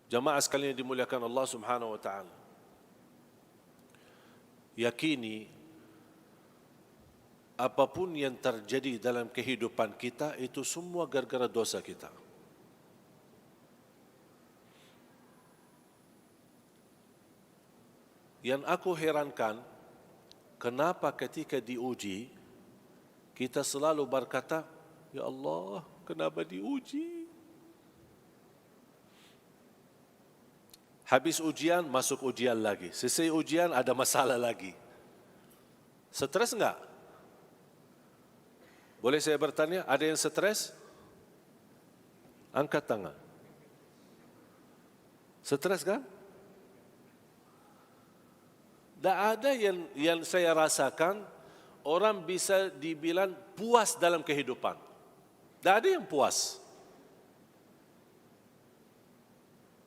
Jamaah sekalian yang dimuliakan Allah Subhanahu wa taala. Yakini apapun yang terjadi dalam kehidupan kita itu semua gara-gara dosa kita. Yang aku herankan, kenapa ketika diuji kita selalu berkata, ya Allah, kenapa diuji? Habis ujian, masuk ujian lagi. Selesai ujian, ada masalah lagi. Stres enggak? Boleh saya bertanya, ada yang stres? Angkat tangan. Stres kan? Tak ada yang saya rasakan, orang bisa dibilang puas dalam kehidupan. Tak ada yang puas.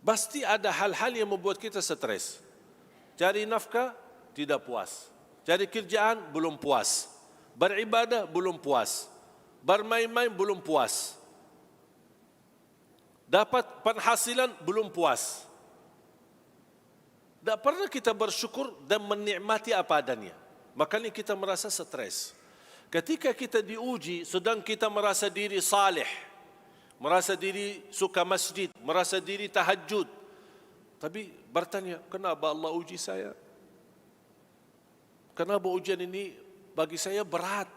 Pasti ada hal-hal yang membuat kita stres. Cari nafkah, tidak puas. Cari kerjaan, belum puas. Beribadah, belum puas. Bermain-main, belum puas. Dapat penghasilan, belum puas. Tak pernah kita bersyukur dan menikmati apa adanya. Makanya kita merasa stres. Ketika kita diuji, sedang kita merasa diri saleh, merasa diri suka masjid, merasa diri tahajud. Tapi bertanya, kenapa Allah uji saya? Kenapa ujian ini bagi saya berat?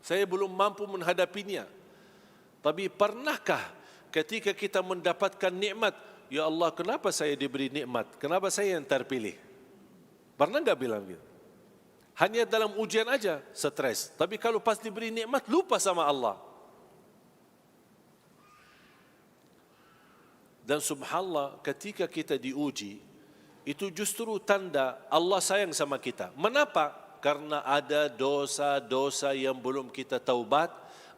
Saya belum mampu menghadapinya. Tapi pernahkah ketika kita mendapatkan nikmat, ya Allah, kenapa saya diberi nikmat? Kenapa saya yang terpilih? Pernah enggak bilang gitu? Hanya dalam ujian aja stres. Tapi kalau pas diberi nikmat, lupa sama Allah. Dan subhanallah, ketika kita diuji, itu justru tanda Allah sayang sama kita. Mengapa? Karena ada dosa-dosa yang belum kita taubat.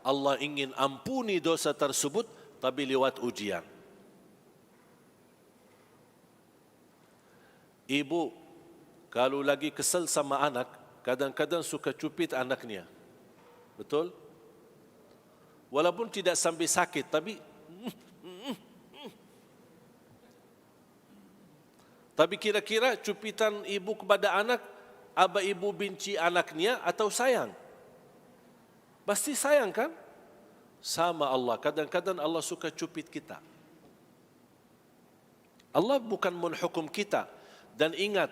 Allah ingin ampuni dosa tersebut, tapi lewat ujian. Ibu, kalau lagi kesal sama anak, kadang-kadang suka cupit anaknya. Betul? Walaupun tidak sampai sakit, tapi kira-kira cupitan ibu kepada anak, apa ibu benci anaknya atau sayang? Pasti sayang kan? Sama Allah, kadang-kadang Allah suka cupit kita. Allah bukan menghukum kita. Dan ingat,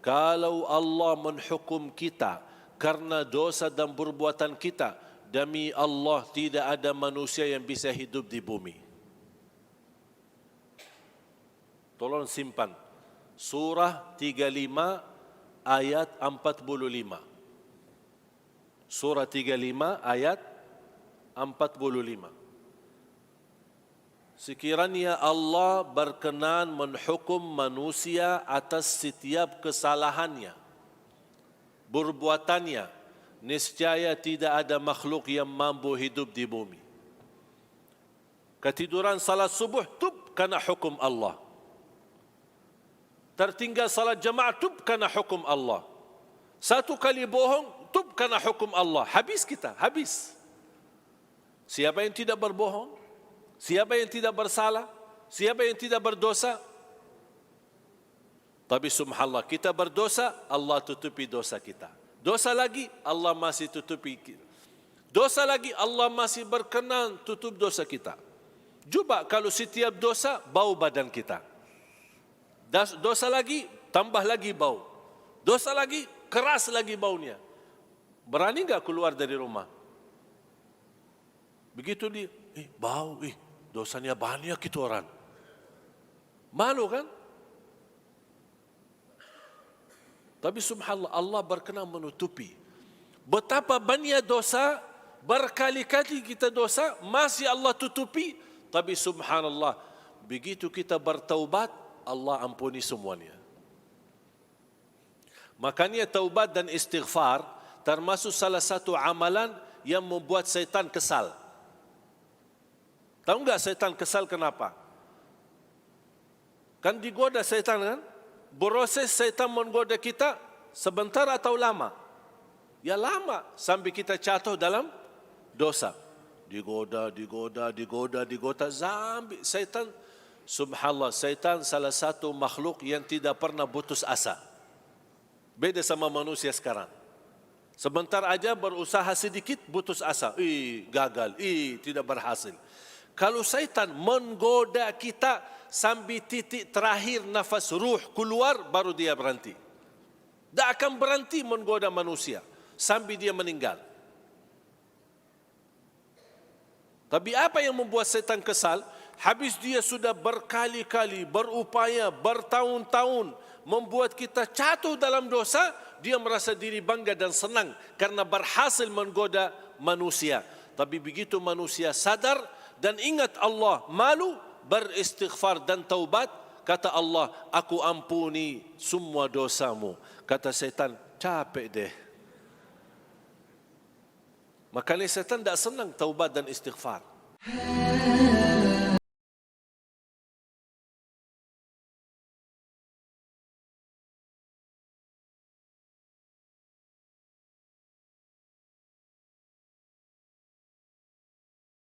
kalau Allah menghukum kita karena dosa dan perbuatan kita, demi Allah tidak ada manusia yang bisa hidup di bumi. Tolong simpan. Surah 35 ayat 45. Surah 35 ayat 45. Sekiranya Allah berkenan menghukum manusia atas setiap kesalahannya, perbuatannya, niscaya tidak ada makhluk yang mampu hidup di bumi. Ketiduran salat subuh, tub karena hukum Allah. Tertinggal salat jamaah, tub karena hukum Allah. Satu kali bohong, tub karena hukum Allah. Habis kita, habis. Siapa yang tidak berbohong? Siapa yang tidak bersalah? Siapa yang tidak berdosa? Tapi subhanallah, kita berdosa, Allah tutupi dosa kita. Dosa lagi, Allah masih tutupi kita. Dosa lagi, Allah masih berkenan tutup dosa kita. Coba kalau setiap dosa, bau badan kita. Dosa lagi, tambah lagi bau. Dosa lagi, keras lagi baunya. Berani enggak keluar dari rumah? Begitu dia, bau, dosanya banyak itu orang. Malu kan? Tapi subhanallah, Allah berkenan menutupi. Betapa banyak dosa, berkali-kali kita dosa, masih Allah tutupi. Tapi subhanallah, begitu kita bertaubat, Allah ampuni semuanya. Makanya taubat dan istighfar termasuk salah satu amalan yang membuat syaitan kesal. Tahu enggak syaitan kesal kenapa? Kan digoda syaitan kan? Proses syaitan menggoda kita sebentar atau lama? Ya lama, sampai kita jatuh dalam dosa. Digoda, sampai syaitan Subhanallah, syaitan salah satu makhluk yang tidak pernah putus asa. Beda sama manusia sekarang. Sebentar aja berusaha sedikit, putus asa. Gagal, tidak berhasil. Kalau syaitan menggoda kita sampai titik terakhir nafas ruh keluar, baru dia berhenti. Tak akan berhenti menggoda manusia sampai dia meninggal. Tapi apa yang membuat syaitan kesal? Habis dia sudah berkali-kali berupaya, bertahun-tahun membuat kita jatuh dalam dosa, dia merasa diri bangga dan senang karena berhasil menggoda manusia. Tapi begitu manusia sadar dan ingat Allah, malu, beristighfar dan taubat, kata Allah, aku ampuni semua dosamu. Kata syaitan, capek deh. Makanya syaitan tak senang taubat dan istighfar.